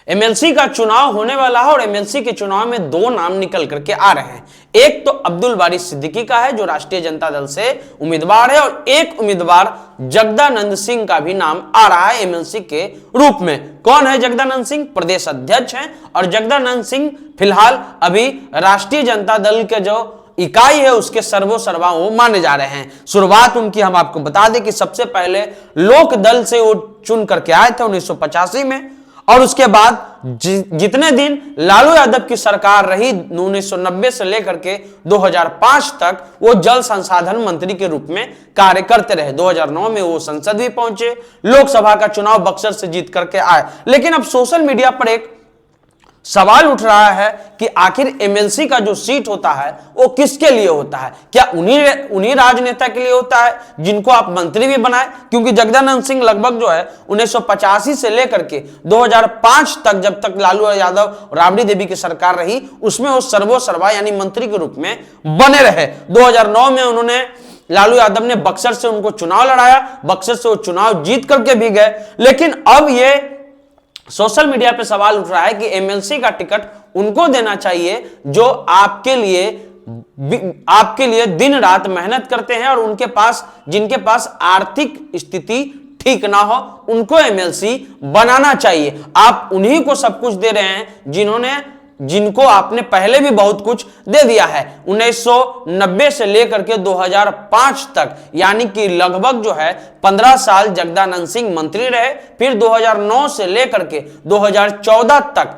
MLC का चुनाव होने वाला है और एमएलसी के चुनाव में दो नाम निकल करके आ रहे हैं। एक तो अब्दुल बारी सिद्दीकी का है जो राष्ट्रीय जनता दल से उम्मीदवार है, और एक उम्मीदवार जगदानंद सिंह का भी नाम आ रहा है एमएलसी के रूप में। कौन है जगदानंद सिंह? प्रदेश अध्यक्ष हैं, और जगदानंद सिंह फिलहाल अभी राष्ट्रीय जनता दल के जो इकाई है उसके सर्वोसर्वा वो माने जा रहे हैं। शुरुआत उनकी हम आपको बता दें कि सबसे पहले लोक दल से वो चुन करके आए थे 1985 में, और उसके बाद जितने दिन लालू यादव की सरकार रही 1990 से लेकर के 2005 तक वो जल संसाधन मंत्री के रूप में कार्य करते रहे। 2009 में वो संसद भी पहुंचे, लोकसभा का चुनाव बक्सर से जीत करके आए। लेकिन अब सोशल मीडिया पर एक सवाल उठ रहा है कि आखिर एमएलसी का जो सीट होता है वो किसके लिए होता है? क्या उन्हीं राजनेता के लिए होता है जिनको आप मंत्री भी बनाए? क्योंकि जगदानंद सिंह लगभग जो है 1985 से लेकर के 2005 तक, जब तक लालू यादव और राबड़ी देवी की सरकार रही, उसमें वो सर्वोसर्वा यानी मंत्री के रूप में बने रहे। 2009 में उन्होंने लालू यादव ने बक्सर से उनको चुनाव लड़ाया, बक्सर से वो चुनाव जीत करके भी गए। लेकिन अब ये सोशल मीडिया पे सवाल उठ रहा है कि एमएलसी का टिकट उनको देना चाहिए जो आपके लिए दिन रात मेहनत करते हैं और जिनके पास आर्थिक स्थिति ठीक ना हो, उनको एमएलसी बनाना चाहिए। आप उन्हीं को सब कुछ दे रहे हैं जिनको आपने पहले भी बहुत कुछ दे दिया है। 1990 से लेकर के 2005 तक, यानी कि लगभग जो है 15 साल जगदानंद सिंह मंत्री रहे। फिर 2009 से लेकर के 2014 तक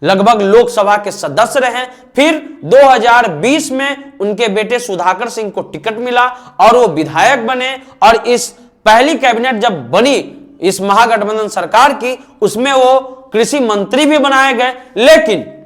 लगभग लोकसभा के सदस्य रहे। फिर 2020 में उनके बेटे सुधाकर सिंह को टिकट मिला और वो विधायक बने, और इस पहली कैबिनेट जब बनी इस महागठबंधन सरकार की, उसमें वो कृषि मंत्री भी बनाए गए। लेकिन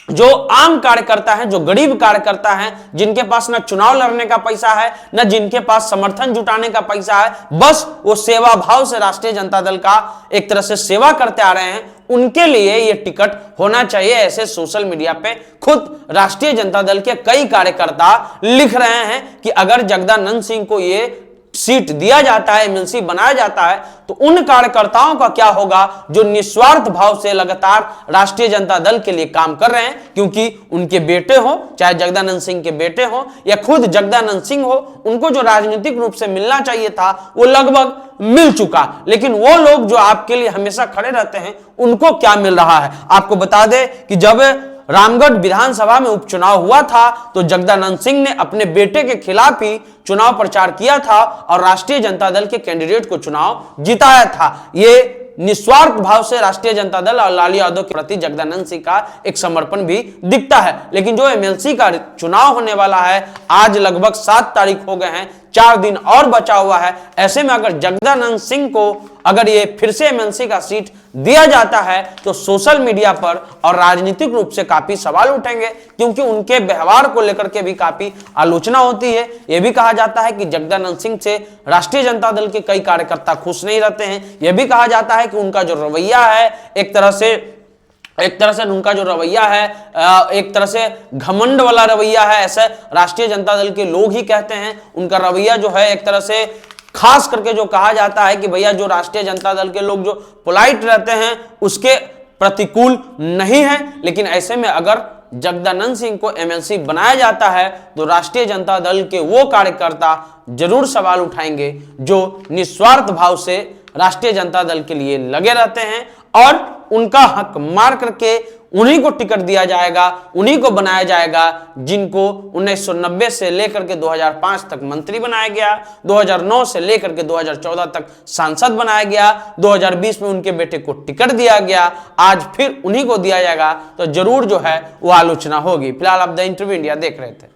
जो आम कार्यकर्ता हैं, जो गरीब कार्यकर्ता हैं, जिनके पास ना चुनाव लड़ने का पैसा है, ना जिनके पास समर्थन जुटाने का पैसा है, बस वो सेवा भाव से राष्ट्रीय जनता दल का एक तरह से सेवा करते आ रहे हैं, उनके लिए ये टिकट होना चाहिए। ऐसे सोशल मीडिया पे खुद राष्ट्रीय जनता दल के कई कार्यकर्ता लिख रहे हैं कि अगर जगदानंद सिंह को ये सीट दिया जाता है, एमएलसी बनाया जाता है, तो उन कार्यकर्ताओं का क्या होगा जो निस्वार्थ भाव से लगातार राष्ट्रीय जनता दल के लिए काम कर रहे हैं। क्योंकि उनके बेटे हो, चाहे जगदानंद सिंह के बेटे हो या खुद जगदानंद सिंह हो, उनको जो राजनीतिक रूप से मिलना चाहिए था वो लगभग मिल चुका। लेकिन वो लोग जो आपके लिए हमेशा खड़े रहते हैं, उनको क्या मिल रहा है? आपको बता दें कि जब रामगढ़ विधानसभा में उपचुनाव हुआ था तो जगदानंद सिंह ने अपने बेटे के खिलाफ ही चुनाव प्रचार किया था और राष्ट्रीय जनता दल के कैंडिडेट को चुनाव जिताया था। ये निस्वार्थ भाव से राष्ट्रीय जनता दल और लालू यादव के प्रति जगदानंद सिंह का एक समर्पण भी दिखता है। लेकिन जो एमएलसी का चुनाव होने वाला है, आज लगभग 7 तारीख हो गए हैं, 4 दिन और बचा हुआ है। ऐसे में अगर जगदानंद सिंह को अगर ये फिर से एमएलसी का सीट दिया जाता है तो सोशल मीडिया पर और राजनीतिक रूप से काफी सवाल उठेंगे, क्योंकि उनके व्यवहार को लेकर के भी काफी आलोचना होती है। यह भी कहा जाता है कि जगदानंद सिंह से राष्ट्रीय जनता दल के कई कार्यकर्ता खुश नहीं रहते हैं। यह भी कहा जाता है कि उनका जो रवैया है एक तरह से उनका जो रवैया है एक तरह से घमंड वाला रवैया है, ऐसे राष्ट्रीय जनता दल के लोग ही कहते हैं। उनका रवैया जो है एक तरह से खास करके जो कहा जाता है कि भैया जो राष्ट्रीय जनता दल के लोग जो पोलाइट रहते हैं उसके प्रतिकूल नहीं है। लेकिन ऐसे में अगर जगदानंद सिंह को एमएलसी बनाया जाता है तो राष्ट्रीय जनता दल के वो कार्यकर्ता जरूर सवाल उठाएंगे जो निस्वार्थ भाव से राष्ट्रीय जनता दल के लिए लगे रहते हैं, और उनका हक मार करके उन्हीं को टिकट दिया जाएगा, उन्हीं को बनाया जाएगा जिनको 1990 से लेकर के 2005 तक मंत्री बनाया गया, 2009 से लेकर के 2014 तक सांसद बनाया गया, 2020 में उनके बेटे को टिकट दिया गया, आज फिर उन्हीं को दिया जाएगा। तो जरूर जो है वो आलोचना होगी। फिलहाल आप द इंटरव्यू इंडिया देख रहे थे।